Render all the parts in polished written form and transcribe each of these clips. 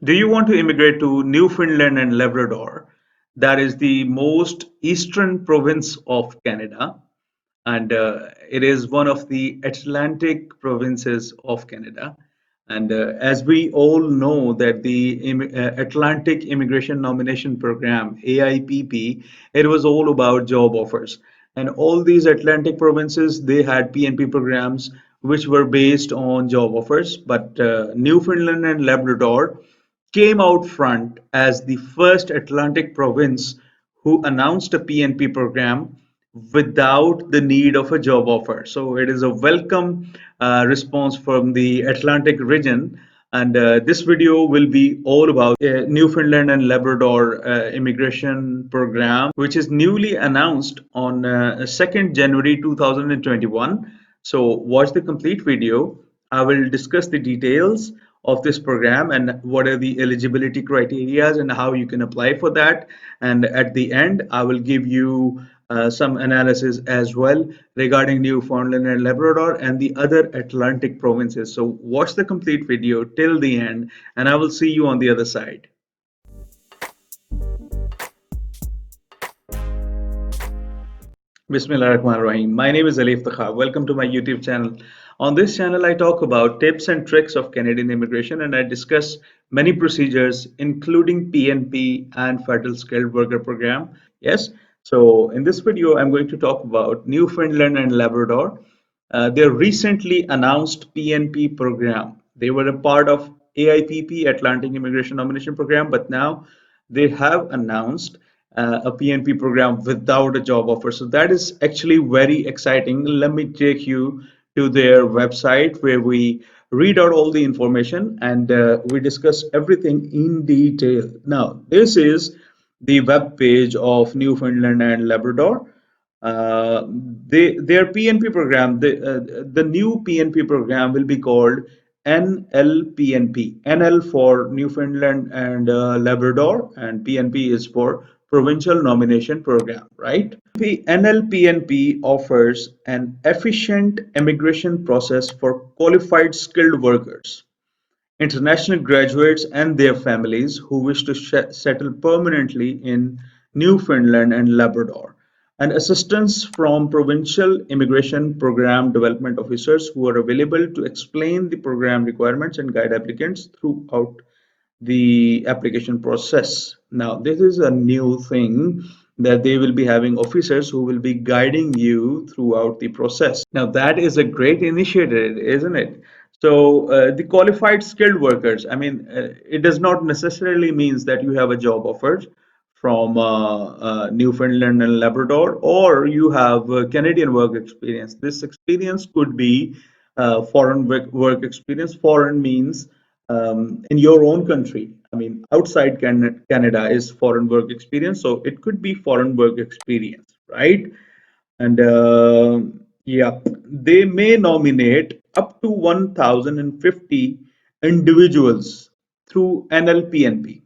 Do you want to immigrate to Newfoundland and Labrador? That is the most eastern province of Canada, and it is one of the Atlantic provinces of Canada. And as we all know, that the Atlantic Immigration Nomination Program (AIPP), it was all about job offers, and all these Atlantic provinces they had PNP programs which were based on job offers. But Newfoundland and Labrador came out front as the first Atlantic province who announced a PNP program without the need of a job offer. So it is a welcome response from the Atlantic region. And this video will be all about Newfoundland and Labrador immigration program, which is newly announced on 2nd January 2021. So watch the complete video. I will discuss the details of this program and what are the eligibility criteria and how you can apply for that. And at the end, I will give you some analysis as well regarding Newfoundland and Labrador and the other Atlantic provinces. So watch the complete video till the end, and I will see you on the other side. Bismillahirrahmanirrahim. My name is Iftikhar. Welcome to my YouTube channel. On this channel, I talk about tips and tricks of Canadian immigration and I discuss many procedures, including PNP and Federal Skilled Worker Program. Yes, so in this video, I'm going to talk about Newfoundland and Labrador. Their recently announced PNP program. They were a part of AIPP, Atlantic Immigration Nomination Program, but now they have announced a PNP program without a job offer. So that is actually very exciting. Let me take you to their website where we read out all the information and we discuss everything in detail. Now, this is the web page of Newfoundland and Labrador. Their PNP program, the new PNP program will be called NLPNP. NL for Newfoundland and Labrador, and PNP is for Provincial Nomination Program, right? NLPNP offers an efficient immigration process for qualified skilled workers, international graduates and their families who wish to settle permanently in Newfoundland and Labrador, and assistance from provincial immigration program development officers who are available to explain the program requirements and guide applicants throughout the application process. Now, this is a new thing that they will be having officers who will be guiding you throughout the process. Now, that is a great initiative, isn't it? So, the qualified skilled workers, I mean, it does not necessarily means that you have a job offer from Newfoundland and Labrador, or you have Canadian work experience. This experience could be foreign work experience. Foreign means in your own country. I mean, outside Canada is foreign work experience, so it could be foreign work experience, right? And yeah, they may nominate up to 1,050 individuals through NLPNP,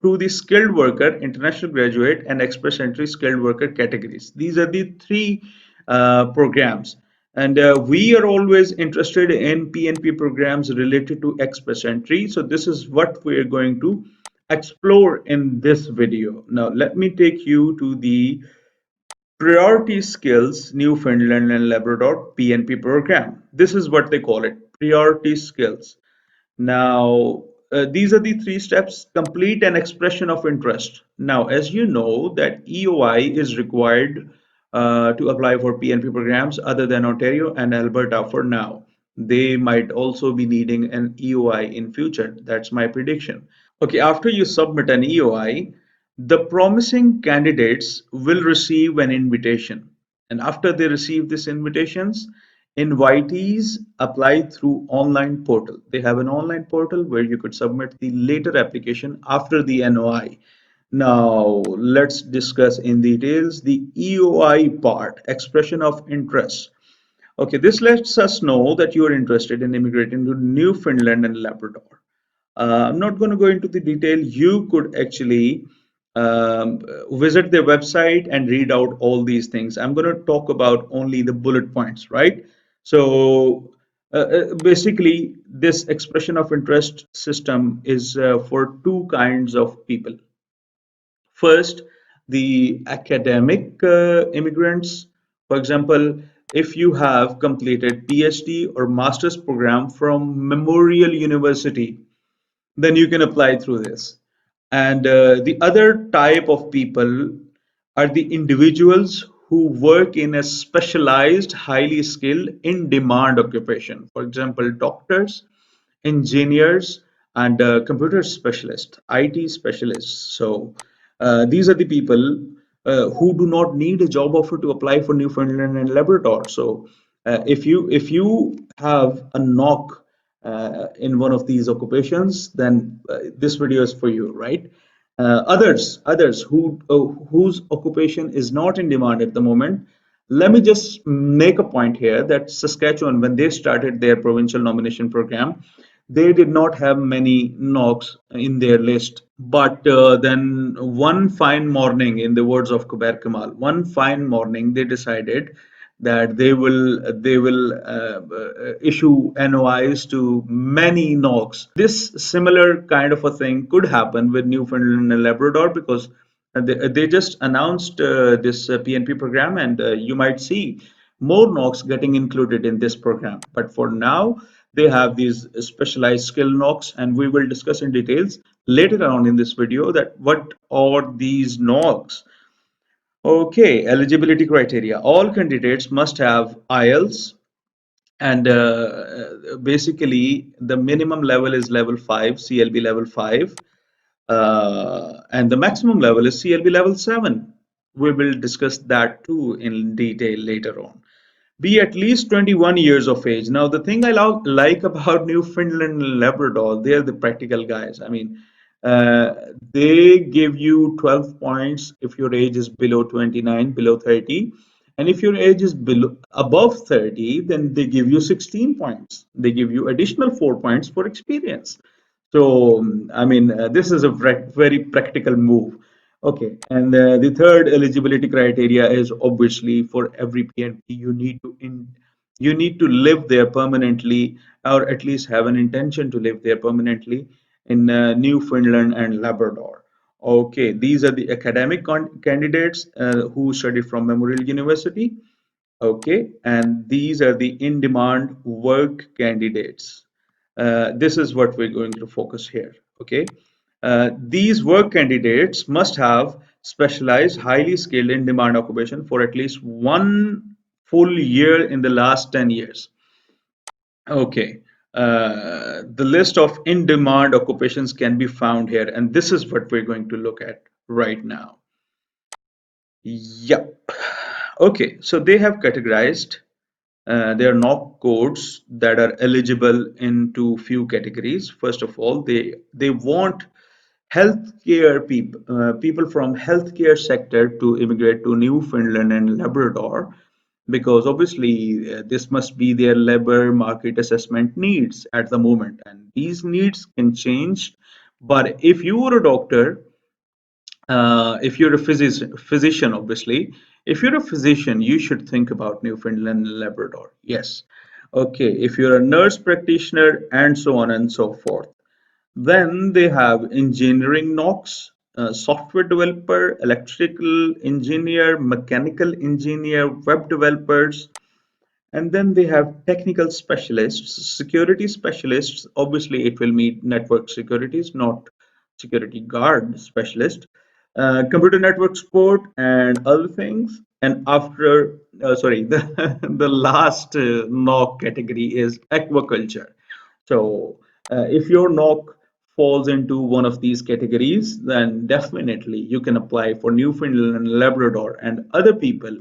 through the skilled worker, international graduate, and express entry skilled worker categories. These are the three programs. And we are always interested in PNP programs related to express entry. So this is what we are going to explore in this video. Now, let me take you to the Priority Skills Newfoundland and Labrador PNP program. This is what they call it, Priority Skills. Now, these are the three steps: complete an expression of interest. Now, as you know, that EOI is required to apply for PNP programs other than Ontario and Alberta for now. They might also be needing an EOI in future. That's my prediction. Okay, after you submit an EOI, the promising candidates will receive an invitation. And after they receive these invitations, invitees apply through online portal. They have an online portal where you could submit the later application after the NOI. Now, let's discuss in details the EOI part, expression of interest. Okay, this lets us know that you are interested in immigrating to Newfoundland and Labrador. I'm not going to go into the detail. You could actually visit their website and read out all these things. I'm going to talk about only the bullet points, right? So Basically, this expression of interest system is for two kinds of people. First, the academic immigrants. For example, if you have completed PhD or master's program from Memorial University, then you can apply through this. And the other type of people are the individuals who work in a specialized, highly skilled, in demand occupation. For example, doctors, engineers, and computer specialists, IT specialists. So these are the people who do not need a job offer to apply for Newfoundland and Labrador. So if you have a knock in one of these occupations, then this video is for you, right? Others whose occupation is not in demand at the moment. Let me just make a point here that Saskatchewan, when they started their provincial nomination program, they did not have many knocks in their list. But then one fine morning, in the words of Kuber Kamal, one fine morning they decided that they will issue NOIs to many knocks. This similar kind of a thing could happen with Newfoundland and Labrador, because they just announced this PNP program, and you might see more knocks getting included in this program. But for now, they have these specialized skill knocks, and we will discuss in details later on in this video that what are these knocks. Okay, eligibility criteria. All candidates must have IELTS, and basically the minimum level is level 5, CLB level 5, and the maximum level is CLB level 7. We will discuss that too in detail later on. Be at least 21 years of age. Now, the thing I like about Newfoundland and Labrador, they're the practical guys. I mean, uh, they give you 12 points if your age is below 29, below 30. And if your age is below above 30, then they give you 16 points. They give you additional 4 points for experience. So, I mean, this is a very practical move. Okay, and the third eligibility criteria is obviously for every PNP you need to live there permanently, or at least have an intention to live there permanently in Newfoundland and Labrador. Okay, these are the academic candidates who studied from Memorial University. Okay, and these are the in-demand work candidates. This is what we're going to focus here. Okay, these work candidates must have specialized, highly skilled, in-demand occupation for at least one full year in the last 10 years. Okay, the list of in-demand occupations can be found here, and this is what we're going to look at right now. Yep. Okay, so they have categorized their knock codes that are eligible into few categories. First of all, they want healthcare people, people from healthcare sector to immigrate to Newfoundland and Labrador, because obviously this must be their labor market assessment needs at the moment, and these needs can change. But if you are a doctor, if you're a physician, obviously, if you're a physician, you should think about Newfoundland and Labrador. Yes. Okay. If you're a nurse practitioner, and so on and so forth. Then they have engineering knocks, software developer, electrical engineer, mechanical engineer, web developers, and then they have technical specialists, security specialists. Obviously, it will mean network securities, not security guard specialist, computer network support, and other things. And after, sorry, the last knock category is aquaculture. So, if your knock falls into one of these categories, then definitely you can apply for Newfoundland and Labrador. And other people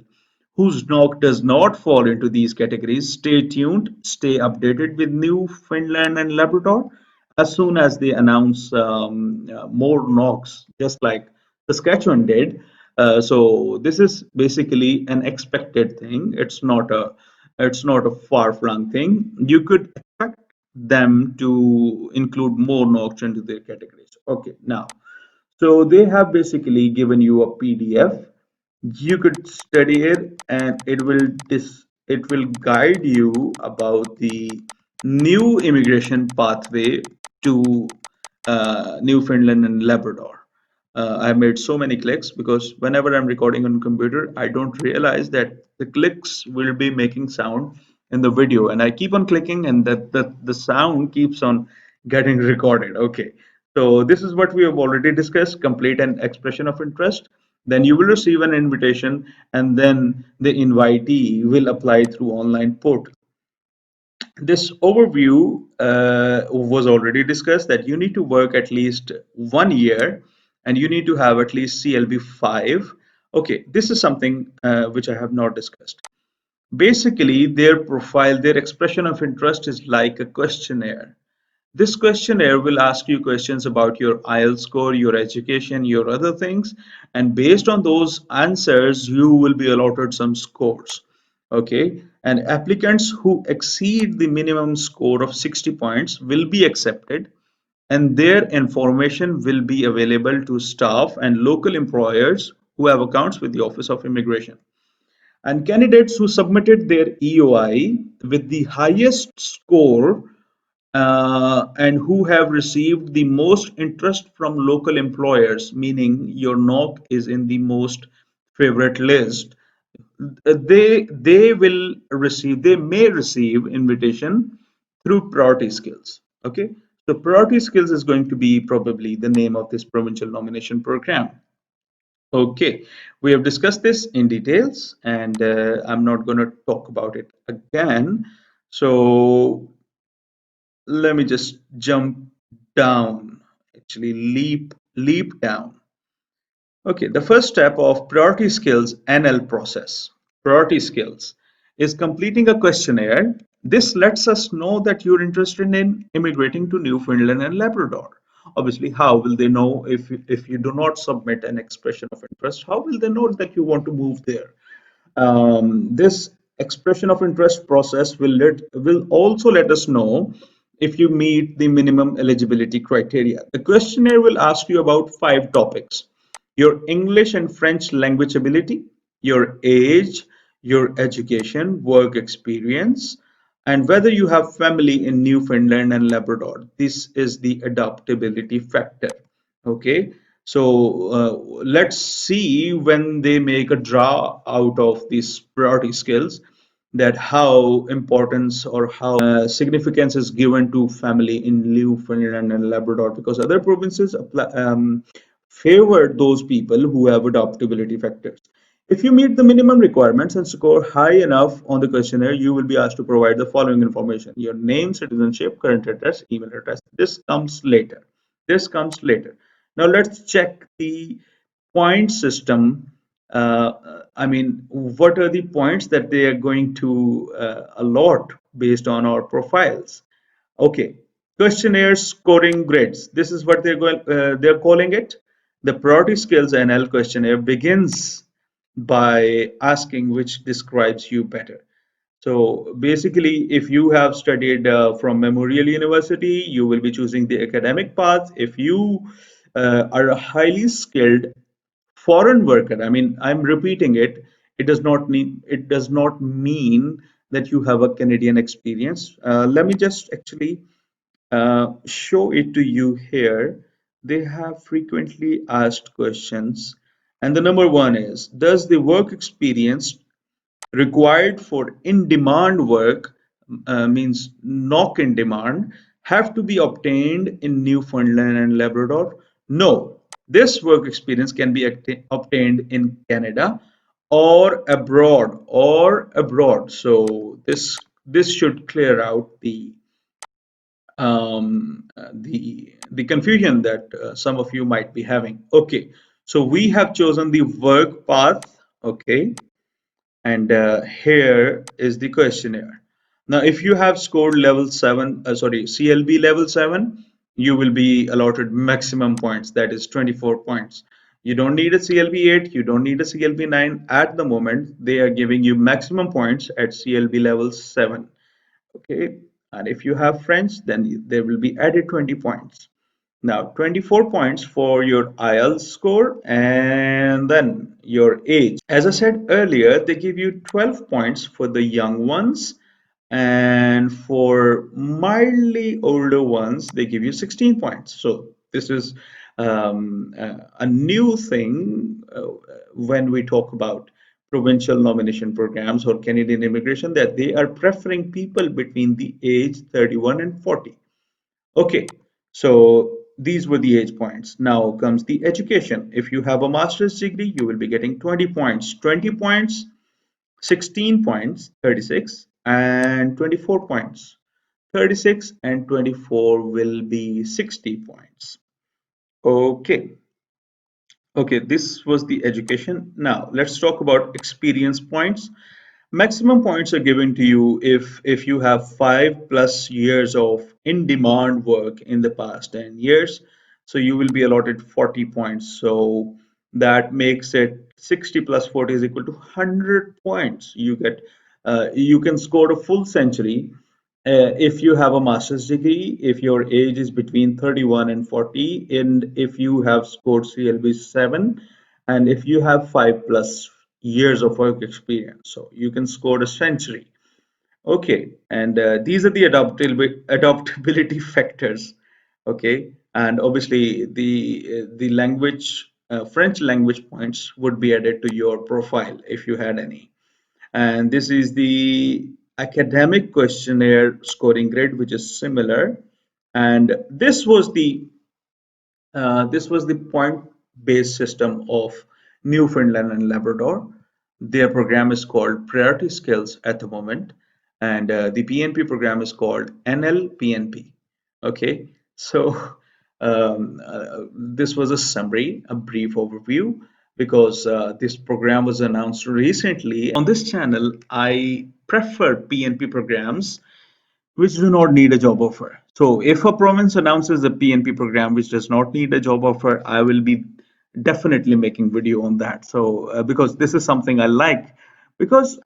whose knock does not fall into these categories, stay tuned, stay updated with Newfoundland and Labrador as soon as they announce more knocks, just like Saskatchewan did. So this is basically an expected thing. It's not a far-flung thing. You could expect them to include more knocks into their categories. Okay, now, so they have basically given you a PDF. You could study it, and it will guide you about the new immigration pathway to Newfoundland and Labrador. I made so many clicks because whenever I'm recording on computer, I don't realize that the clicks will be making sound in the video, and I keep on clicking, and that the sound keeps on getting recorded. Okay, so this is what we have already discussed: complete an expression of interest. Then you will receive an invitation, and then the invitee will apply through online portal. This overview was already discussed that you need to work at least 1 year and you need to have at least CLB 5. Okay, this is something which I have not discussed. Basically, their profile, their expression of interest is like a questionnaire. This questionnaire will ask you questions about your IELTS score, your education, your other things, and based on those answers, you will be allotted some scores. Okay, and applicants who exceed the minimum score of 60 points will be accepted, and their information will be available to staff and local employers who have accounts with the Office of Immigration. And candidates who submitted their EOI with the highest score and who have received the most interest from local employers, meaning your knock is in the most favorite list, they may receive invitation through priority skills. Okay, so priority skills is going to be probably the name of this provincial nomination program. Okay, we have discussed this in details, and I'm not going to talk about it again. So let me just jump down, actually leap down. Okay, the first step of priority skills NL process, priority skills, is completing a questionnaire. This lets us know that you're interested in immigrating to Newfoundland and Labrador. Obviously, how will they know if you do not submit an expression of interest? How will they know that you want to move there? This expression of interest process will also let us know if you meet the minimum eligibility criteria. The questionnaire will ask you about 5 topics: your English and French language ability, your age, your education, work experience, and whether you have family in Newfoundland and Labrador. This is the adaptability factor. Okay, so let's see when they make a draw out of these priority skills, that how importance or how significance is given to family in Newfoundland and Labrador, because other provinces favor those people who have adaptability factors. If you meet the minimum requirements and score high enough on the questionnaire, you will be asked to provide the following information: your name, citizenship, current address, email address. This comes later. This comes later. Now let's check the point system. I mean, what are the points that they are going to allot based on our profiles? Okay, questionnaire scoring grids. This is what they're calling it. The priority skills NL questionnaire begins by asking which describes you better. So basically, if you have studied from Memorial University, you will be choosing the academic path. If you are a highly skilled foreign worker, I mean, I'm repeating it, it does not mean that you have a Canadian experience. Let me just actually show it to you here. They have frequently asked questions, and the number one is, does the work experience required for in-demand work, means knock in demand, have to be obtained in Newfoundland and Labrador? No, this work experience can be obtained in Canada or abroad. So this should clear out the confusion that some of you might be having. Okay, so we have chosen the work path. Okay, and here is the questionnaire. Now, if you have scored level 7, sorry, CLB level 7, you will be allotted maximum points, that is 24 points. You don't need a CLB 8, you don't need a CLB 9. At the moment, they are giving you maximum points at CLB level 7. Okay, and if you have French, then there will be added 20 points. Now, 24 points for your IELTS score and then your age. As I said earlier, they give you 12 points for the young ones and for mildly older ones they give you 16 points. So this is a new thing when we talk about provincial nomination programs or Canadian immigration, that they are preferring people between the age 31 and 40. Okay, so these were the age points. Now comes the education. If you have a master's degree, you will be getting 20 points. 20 points, 16 points, 36, and 24 points. 36 and 24 will be 60 points. Okay. Okay, this was the education. Now let's talk about experience points. Maximum points are given to you if you have 5+ years of in-demand work in the past 10 years. So you will be allotted 40 points. So that makes it 60 plus 40 is equal to 100 points. You can score a full century if you have a master's degree, if your age is between 31 and 40, and if you have scored CLB 7, and if you have 5+ years of work experience, so you can score a century. Okay, and these are the adaptability factors. Okay, and obviously the language, French language points would be added to your profile if you had any. And this is the academic questionnaire scoring grid, which is similar. And this was the point-based system of Newfoundland and Labrador. Their program is called Priority Skills at the moment, and the PNP program is called NLPNP. Okay, so this was a summary, a brief overview, because this program was announced recently. On this channel, I prefer PNP programs which do not need a job offer. So if a province announces a PNP program which does not need a job offer, I will be definitely making video on that. So because this is something I like, because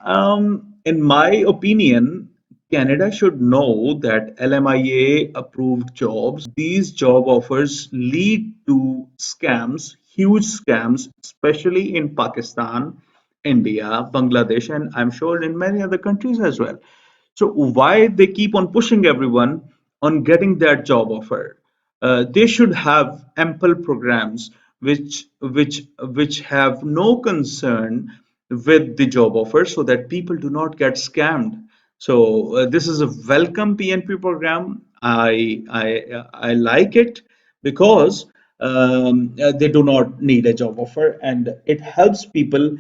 in my opinion, Canada should know that LMIA approved jobs, these job offers lead to scams, huge scams, especially in Pakistan, India, Bangladesh, and I'm sure in many other countries as well. So why they keep on pushing everyone on getting that job offer? They should have ample programs which have no concern with the job offer, so that people do not get scammed. So this is a welcome PNP program. I like it because they do not need a job offer, and it helps people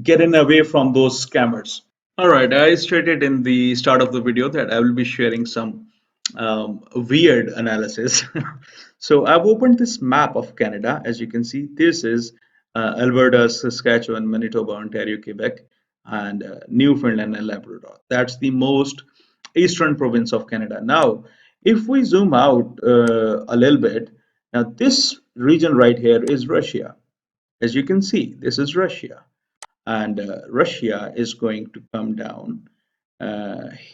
getting away from those scammers. All right, I stated in the start of the video that I will be sharing some weird analysis. So I've opened this map of Canada. As you can see, this is Alberta, Saskatchewan, Manitoba, Ontario, Quebec, and Newfoundland and Labrador. That's the most eastern province of Canada. Now, if we zoom out a little bit, now this region right here is Russia. As you can see, this is Russia, and Russia is going to come down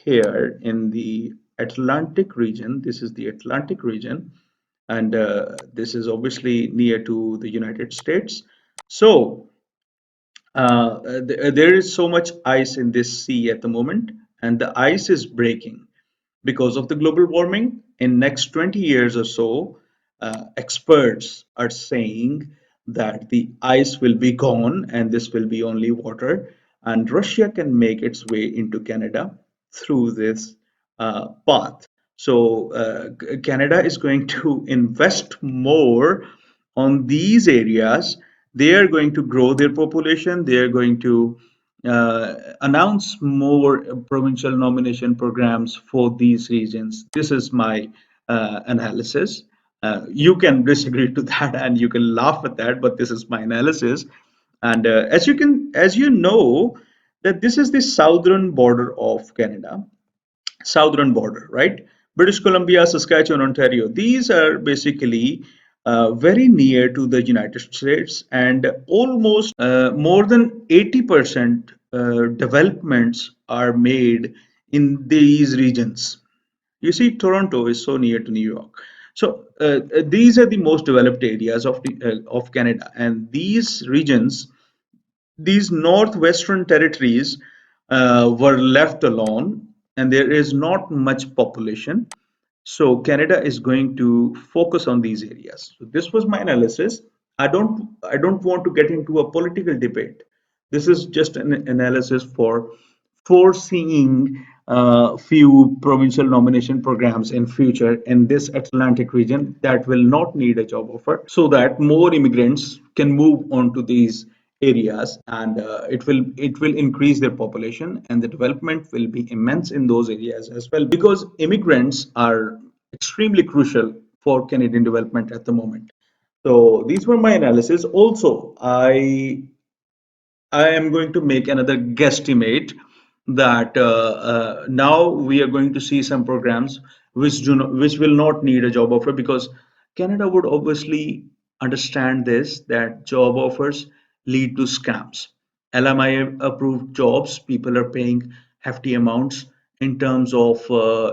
here in the Atlantic region. This is the Atlantic region, and this is obviously near to the United States. So there is so much ice in this sea at the moment, and the ice is breaking because of the global warming. In next 20 years or so, experts are saying that the ice will be gone and this will be only water, and Russia can make its way into Canada through this path. So Canada is going to invest more on these areas. They are going to grow their population. They are going to announce more provincial nomination programs for these regions. This is my analysis. You can disagree to that and you can laugh at that, but this is my analysis. And as you know, that this is the southern border of Canada, southern border, right? British Columbia, Saskatchewan, Ontario. These are basically very near to the United States, and almost more than 80% developments are made in these regions. You see, Toronto is so near to New York. So these are the most developed areas of Canada, and these regions, these northwestern territories, were left alone and there is not much population. So Canada is going to focus on these areas. So this was my analysis. I don't want to get into a political debate. This is just an analysis for foreseeing few provincial nomination programs in future in this Atlantic region that will not need a job offer, so that more immigrants can move on to these areas, and it will increase their population, and the development will be immense in those areas as well, because immigrants are extremely crucial for Canadian development at the moment. So these were my analysis. Also, I am going to make another guesstimate that now we are going to see some programs which will not need a job offer, because Canada would obviously understand this, that job offers lead to scams. LMI approved jobs, people are paying hefty amounts in terms of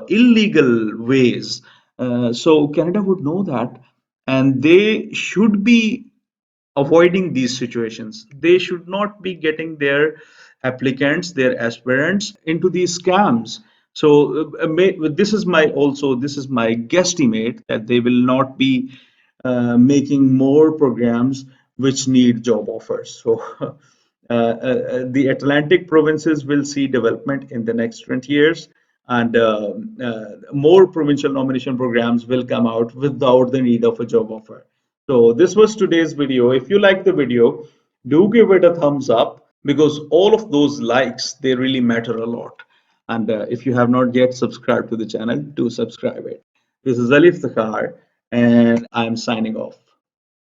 illegal ways. So Canada would know that, and they should be avoiding these situations. They should not be getting their applicants, their aspirants into these scams. So this is my guesstimate that they will not be making more programs which need job offers. So the Atlantic provinces will see development in the next 20 years, and more provincial nomination programs will come out without the need of a job offer. So this was today's video. If you like the video, do give it a thumbs up, because all of those likes, they really matter a lot. And if you have not yet subscribed to the channel, do subscribe it. This is Iftikhar, and I'm signing off.